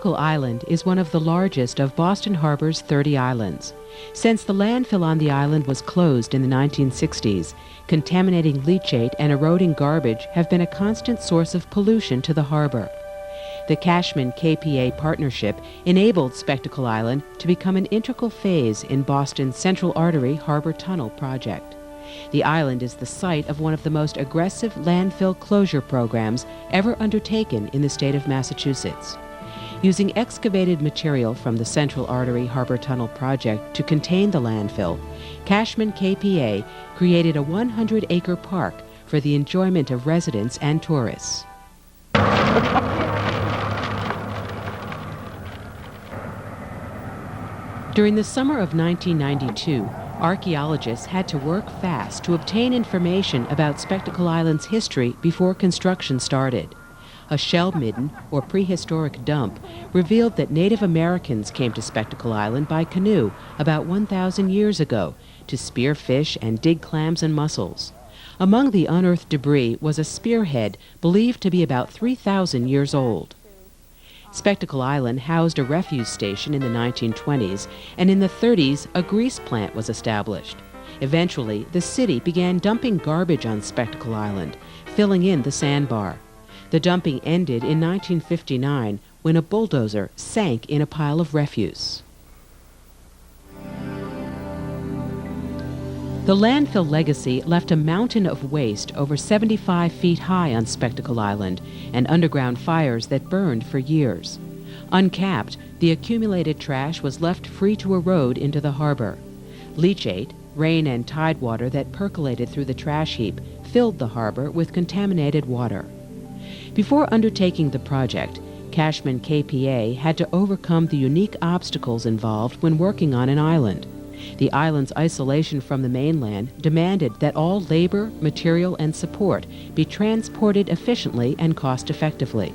Spectacle Island is one of the largest of Boston Harbor's 30 islands. Since the landfill on the island was closed in the 1960s, contaminating leachate and eroding garbage have been a constant source of pollution to the harbor. The Cashman-KPA partnership enabled Spectacle Island to become an integral phase in Boston's Central Artery Harbor Tunnel project. The island is the site of one of the most aggressive landfill closure programs ever undertaken in the state of Massachusetts. Using excavated material from the Central Artery Harbor Tunnel project to contain the landfill, Cashman-KPA created a 100-acre park for the enjoyment of residents and tourists. During the summer of 1992, archaeologists had to work fast to obtain information about Spectacle Island's history before construction started. A shell midden, or prehistoric dump, revealed that Native Americans came to Spectacle Island by canoe about 1,000 years ago to spear fish and dig clams and mussels. Among the unearthed debris was a spearhead believed to be about 3,000 years old. Spectacle Island housed a refuse station in the 1920s, and in the 30s a grease plant was established. Eventually, the city began dumping garbage on Spectacle Island, filling in the sandbar. The dumping ended in 1959 when a bulldozer sank in a pile of refuse. The landfill legacy left a mountain of waste over 75 feet high on Spectacle Island and underground fires that burned for years. Uncapped, the accumulated trash was left free to erode into the harbor. Leachate, rain and tide water that percolated through the trash heap, filled the harbor with contaminated water. Before undertaking the project, Cashman-KPA had to overcome the unique obstacles involved when working on an island. The island's isolation from the mainland demanded that all labor, material, and support be transported efficiently and cost-effectively.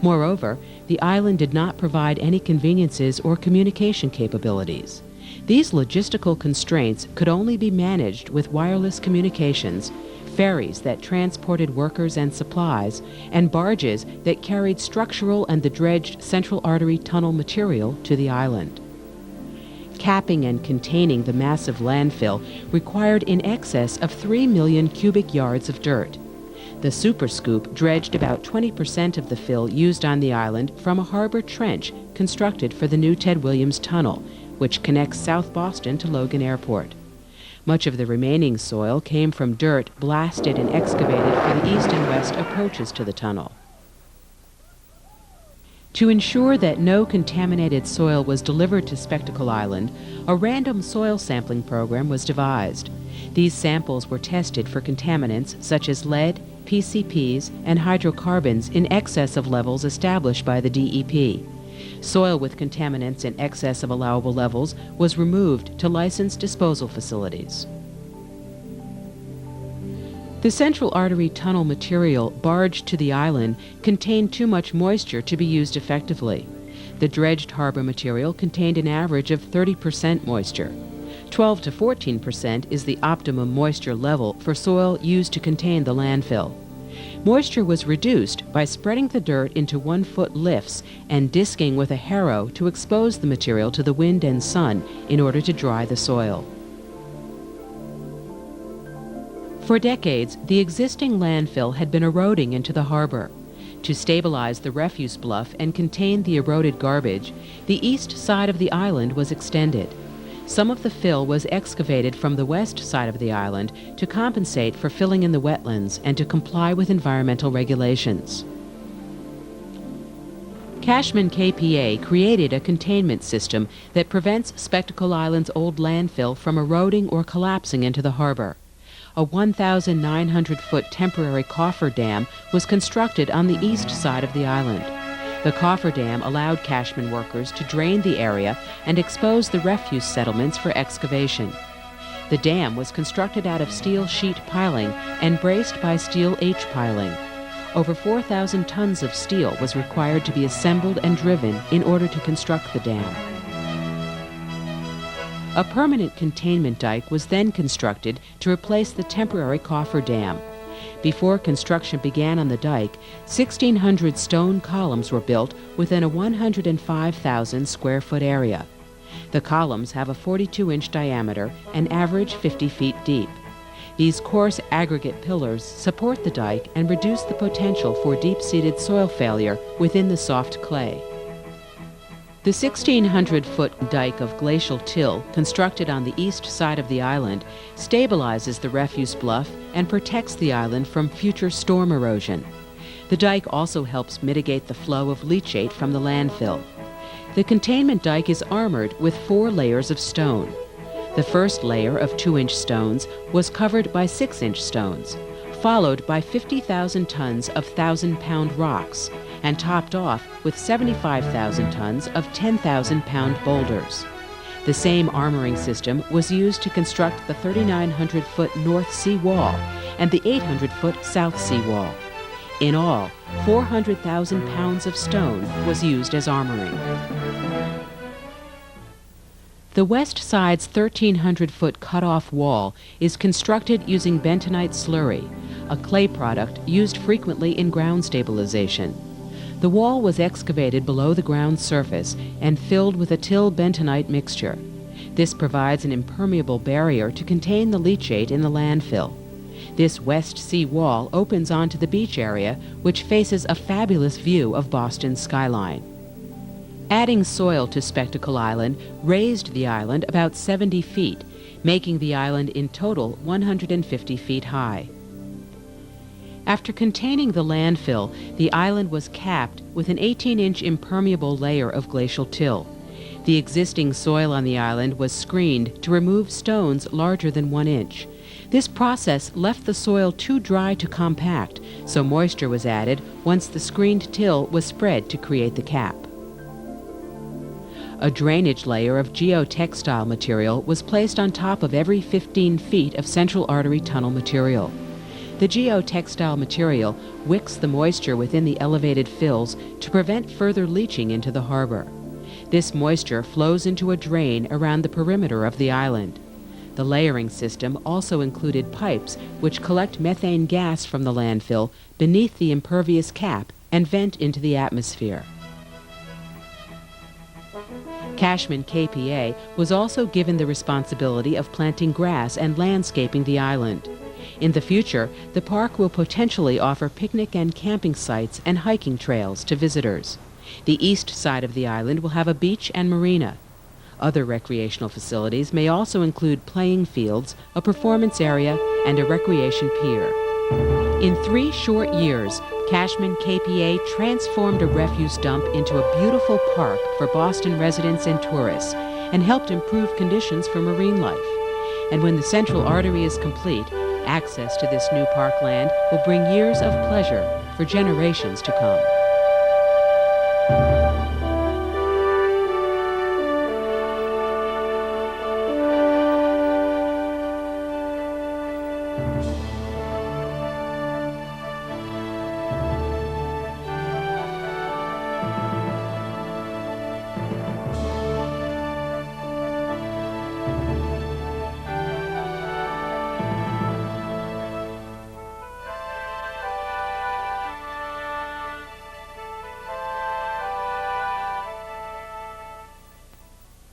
Moreover, the island did not provide any conveniences or communication capabilities. These logistical constraints could only be managed with wireless communications, ferries that transported workers and supplies, and barges that carried structural and the dredged Central Artery tunnel material to the island. Capping and containing the massive landfill required in excess of 3 million cubic yards of dirt. The Super Scoop dredged about 20% of the fill used on the island from a harbor trench constructed for the new Ted Williams Tunnel, which connects South Boston to Logan Airport. Much of the remaining soil came from dirt blasted and excavated for the east and west approaches to the tunnel. To ensure that no contaminated soil was delivered to Spectacle Island, a random soil sampling program was devised. These samples were tested for contaminants such as lead, PCPs, and hydrocarbons in excess of levels established by the DEP. Soil with contaminants in excess of allowable levels was removed to licensed disposal facilities. The Central Artery tunnel material barged to the island contained too much moisture to be used effectively. The dredged harbor material contained an average of 30% moisture. 12 to 14% is the optimum moisture level for soil used to contain the landfill. Moisture was reduced by spreading the dirt into 1-foot lifts and disking with a harrow to expose the material to the wind and sun in order to dry the soil. For decades, the existing landfill had been eroding into the harbor. To stabilize the refuse bluff and contain the eroded garbage, the east side of the island was extended. Some of the fill was excavated from the west side of the island to compensate for filling in the wetlands and to comply with environmental regulations. Cashman-KPA created a containment system that prevents Spectacle Island's old landfill from eroding or collapsing into the harbor. A 1,900-foot temporary coffer dam was constructed on the east side of the island. The coffer dam allowed Cashman workers to drain the area and expose the refuse settlements for excavation. The dam was constructed out of steel sheet piling and braced by steel H piling. Over 4,000 tons of steel was required to be assembled and driven in order to construct the dam. A permanent containment dike was then constructed to replace the temporary coffer dam. Before construction began on the dike, 1,600 stone columns were built within a 105,000 square foot area. The columns have a 42-inch diameter and average 50 feet deep. These coarse aggregate pillars support the dike and reduce the potential for deep-seated soil failure within the soft clay. The 1,600-foot dike of glacial till, constructed on the east side of the island, stabilizes the refuse bluff and protects the island from future storm erosion. The dike also helps mitigate the flow of leachate from the landfill. The containment dike is armored with 4 layers of stone. The first layer of 2-inch stones was covered by 6-inch stones, followed by 50,000 tons of 1,000-pound rocks, and topped off with 75,000 tons of 10,000-pound boulders. The same armoring system was used to construct the 3,900-foot North Sea Wall and the 800-foot South Sea Wall. In all, 400,000 pounds of stone was used as armoring. The west side's 1,300-foot cut-off wall is constructed using bentonite slurry, a clay product used frequently in ground stabilization. The wall was excavated below the ground surface and filled with a till bentonite mixture. This provides an impermeable barrier to contain the leachate in the landfill. This west sea wall opens onto the beach area, which faces a fabulous view of Boston's skyline. Adding soil to Spectacle Island raised the island about 70 feet, making the island in total 150 feet high. After containing the landfill, the island was capped with an 18-inch impermeable layer of glacial till. The existing soil on the island was screened to remove stones larger than 1 inch. This process left the soil too dry to compact, so moisture was added once the screened till was spread to create the cap. A drainage layer of geotextile material was placed on top of every 15 feet of central artery tunnel material. The geotextile material wicks the moisture within the elevated fills to prevent further leaching into the harbor. This moisture flows into a drain around the perimeter of the island. The layering system also included pipes which collect methane gas from the landfill beneath the impervious cap and vent into the atmosphere. Cashman KPA was also given the responsibility of planting grass and landscaping the island. In the future, the park will potentially offer picnic and camping sites and hiking trails to visitors. The east side of the island will have a beach and marina. Other recreational facilities may also include playing fields, a performance area, and a recreation pier. In 3 short years, Cashman KPA transformed a refuse dump into a beautiful park for Boston residents and tourists and helped improve conditions for marine life. And when the Central Artery is complete, access to this new parkland will bring years of pleasure for generations to come.